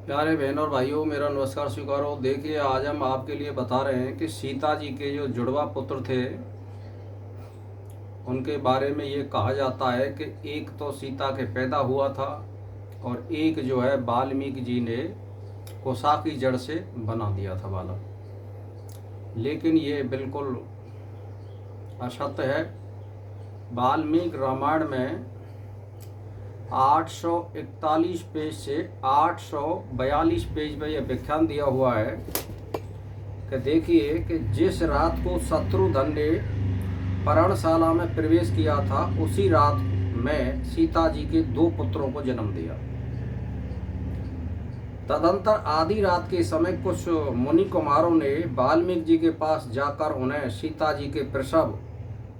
प्यारे बहनों और भाइयों, मेरा नमस्कार स्वीकारो। देखिए, आज हम आपके लिए बता रहे हैं कि सीता जी के जो जुड़वा पुत्र थे उनके बारे में ये कहा जाता है कि एक तो सीता के पैदा हुआ था और एक जो है वाल्मीकि जी ने कोसा की जड़ से बना दिया था बालक। लेकिन ये बिल्कुल असत्य है। वाल्मीकि रामायण में 841 पेज से 842 पेज में यह व्याख्यान दिया हुआ है कि देखिए कि जिस रात को शत्रुघ्न ने पर्णशाला में प्रवेश किया था उसी रात में सीता जी के 2 पुत्रों को जन्म दिया। तदंतर आधी रात के समय कुछ मुनि कुमारों ने वाल्मीकि जी के पास जाकर उन्हें सीता जी के प्रसव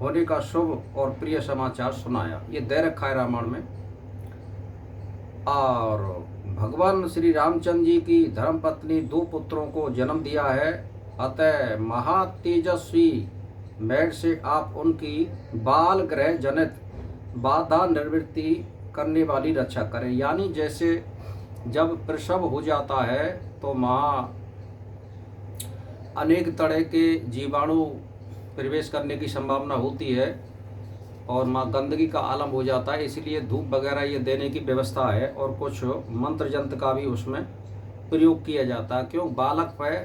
होने का शुभ और प्रिय समाचार सुनाया। ये दे रखा है रामायण में। और भगवान श्री रामचंद्र जी की धर्मपत्नी 2 पुत्रों को जन्म दिया है, अतः महातेजस्वी मेढ़ से आप उनकी बाल ग्रह जनित बाधा निवृत्ति करने वाली रक्षा करें। यानी जैसे जब प्रसव हो जाता है तो माँ अनेक तरह के जीवाणु प्रवेश करने की संभावना होती है और माँ गंदगी का आलम हो जाता है, इसलिए धूप वगैरह ये देने की व्यवस्था है और कुछ मंत्र जंत्र का भी उसमें प्रयोग किया जाता है। क्यों बालक पर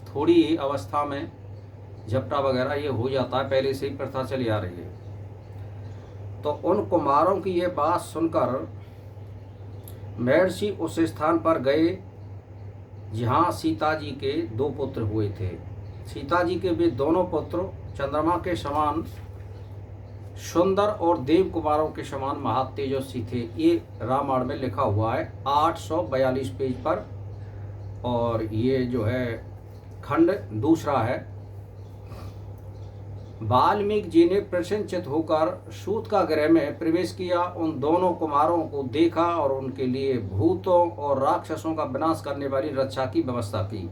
थोड़ी ही अवस्था में झपटा वगैरह ये हो जाता है, पहले से ही प्रथा चली आ रही है। तो उन कुमारों की ये बात सुनकर महर्षि उस स्थान पर गए जहाँ सीता जी के 2 पुत्र हुए थे। सीता जी के वे दोनों पुत्र चंद्रमा के समान सुंदर और देव कुमारों के समान महातेजस्वी थे। ये रामायण में लिखा हुआ है 842 पेज पर। और ये जो है खंड दूसरा है। वाल्मीकि जी ने प्रसन्नचित्त होकर सूत का गृह में प्रवेश किया, उन दोनों कुमारों को देखा और उनके लिए भूतों और राक्षसों का विनाश करने वाली रक्षा की व्यवस्था की।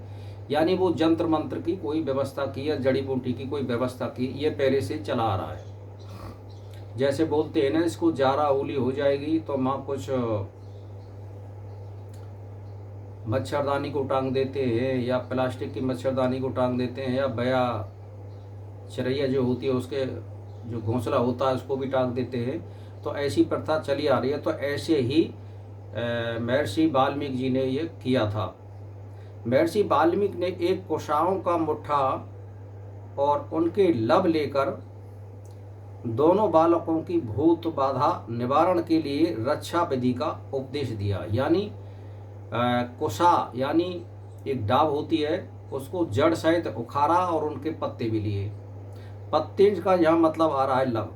यानी वो जंत्र मंत्र की कोई व्यवस्था की या जड़ी बूटी की कोई व्यवस्था की, ये पहले से चला आ रहा है। जैसे बोलते हैं ना, इसको जारा उली हो जाएगी तो माँ कुछ मच्छरदानी को टांग देते हैं या प्लास्टिक की मच्छरदानी को टांग देते हैं या बया चिड़ैया जो होती है उसके जो घोंसला होता है उसको भी टांग देते हैं। तो ऐसी प्रथा चली आ रही है। तो ऐसे ही महर्षि वाल्मीकि जी ने ये किया था। महर्षि वाल्मीकि ने एक कुशाओं का मुट्ठा और उनके लब लेकर दोनों बालकों की भूत बाधा निवारण के लिए रक्षा विधि का उपदेश दिया। यानी कुशा यानी एक डाब होती है, उसको जड़ सहित उखाड़ा और उनके पत्ते भी लिए। पत्ते का यहाँ मतलब आ रहा है लब,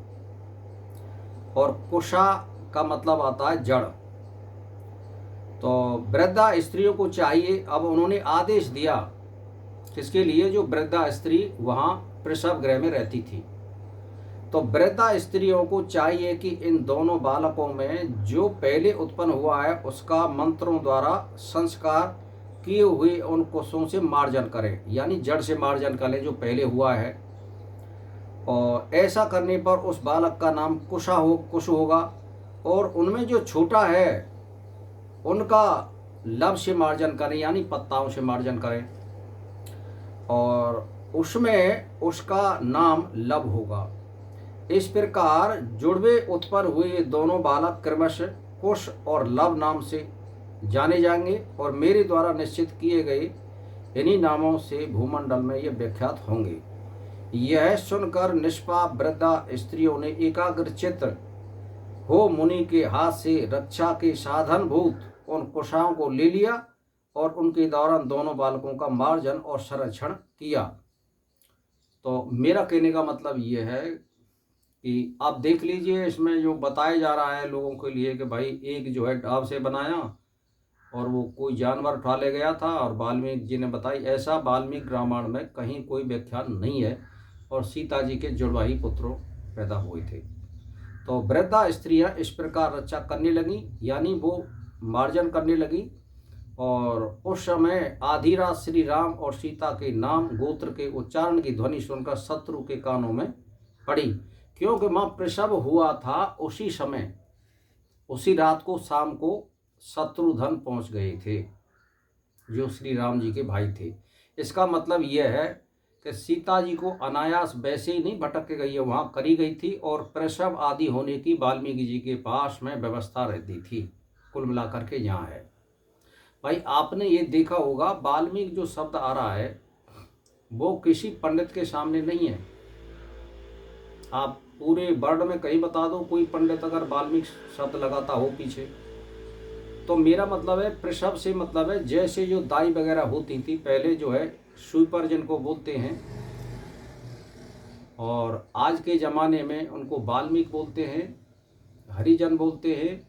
और कुशा का मतलब आता है जड़। तो वृद्धा स्त्रियों को चाहिए, अब उन्होंने आदेश दिया किसके लिए, जो वृद्धा स्त्री वहाँ प्रसव गृह में रहती थी। तो वृद्धा स्त्रियों को चाहिए कि इन दोनों बालकों में जो पहले उत्पन्न हुआ है उसका मंत्रों द्वारा संस्कार किए हुए उन कुशों से मार्जन करें। यानी जड़ से मार्जन करें जो पहले हुआ है। और ऐसा करने पर उस बालक का नाम कुश होगा। और उनमें जो छोटा है उनका लब से मार्जन करें, यानी पत्ताओं से मार्जन करें, और उसमें उसका नाम लब होगा। इस प्रकार जुड़वे उत्पन्न हुए दोनों बालक क्रमश कुश और लब नाम से जाने जाएंगे और मेरे द्वारा निश्चित किए गए इन्हीं नामों से भूमंडल में ये विख्यात होंगे। यह सुनकर निष्पाप वृद्धा स्त्रियों ने एकाग्रचित्त हो मुनि के हाथ से रक्षा के साधन भूत उन कुशाओं को ले लिया और उनके दौरान दोनों बालकों का मार्जन और संरक्षण किया। तो मेरा कहने का मतलब ये है कि आप देख लीजिए, इसमें जो बताया जा रहा है लोगों के लिए कि भाई एक जो है डाब से बनाया और वो कोई जानवर उठा ले गया था, और वाल्मीकि जी ने बताई, ऐसा वाल्मीकि रामायण में कहीं कोई व्याख्यान नहीं है। और सीता जी के जुड़वा ही पुत्रों पैदा हुए थे। तो वृद्धा स्त्रियां इस प्रकार रक्षा करने लगी, यानी वो मार्जन करने लगी। और उस समय आधी रात श्री राम और सीता के नाम गोत्र के उच्चारण की ध्वनि सुनकर शत्रु के कानों में पड़ी, क्योंकि माँ प्रसव हुआ था उसी समय, उसी रात को शाम को शत्रुघ्न पहुंच गए थे। जो श्री राम जी के भाई थे। इसका मतलब यह है कि सीता जी को अनायास वैसे ही नहीं भटक के गई है, वहाँ करी गई थी और प्रसव आदि होने की वाल्मीकि जी के पास में व्यवस्था रहती थी। कुल मिलाकर के यहाँ है भाई, आपने ये देखा होगा वाल्मीकि जो शब्द आ रहा है वो किसी पंडित के सामने नहीं है। आप पूरे वर्ल्ड में कहीं बता दो कोई पंडित अगर वाल्मीकि शब्द लगाता हो पीछे, तो मेरा मतलब है प्रसव से मतलब है जैसे जो दाई वगैरह होती थी पहले जो है स्वीपर जिनको बोलते हैं, और आज के ज़माने में उनको वाल्मीकि बोलते हैं, हरिजन बोलते हैं।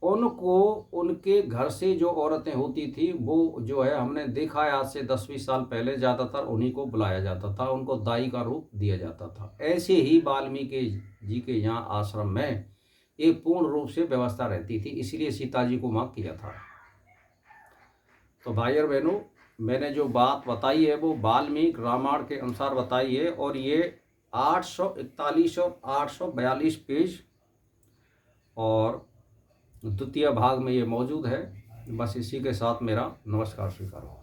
उनको उनके घर से जो औरतें होती थी वो जो है हमने देखा है आज से 10-20 साल पहले ज़्यादातर उन्हीं को बुलाया जाता था, उनको दाई का रूप दिया जाता था। ऐसे ही वाल्मीकि जी के यहाँ आश्रम में एक पूर्ण रूप से व्यवस्था रहती थी, इसलिए सीता जी को वहाँ किया था। तो भाई और बहनों, मैंने जो बात बताई है वो वाल्मीकि रामायण के अनुसार बताई है, और ये 841 और 842 पेज और द्वितीय भाग में ये मौजूद है। बस इसी के साथ मेरा नमस्कार स्वीकार हो।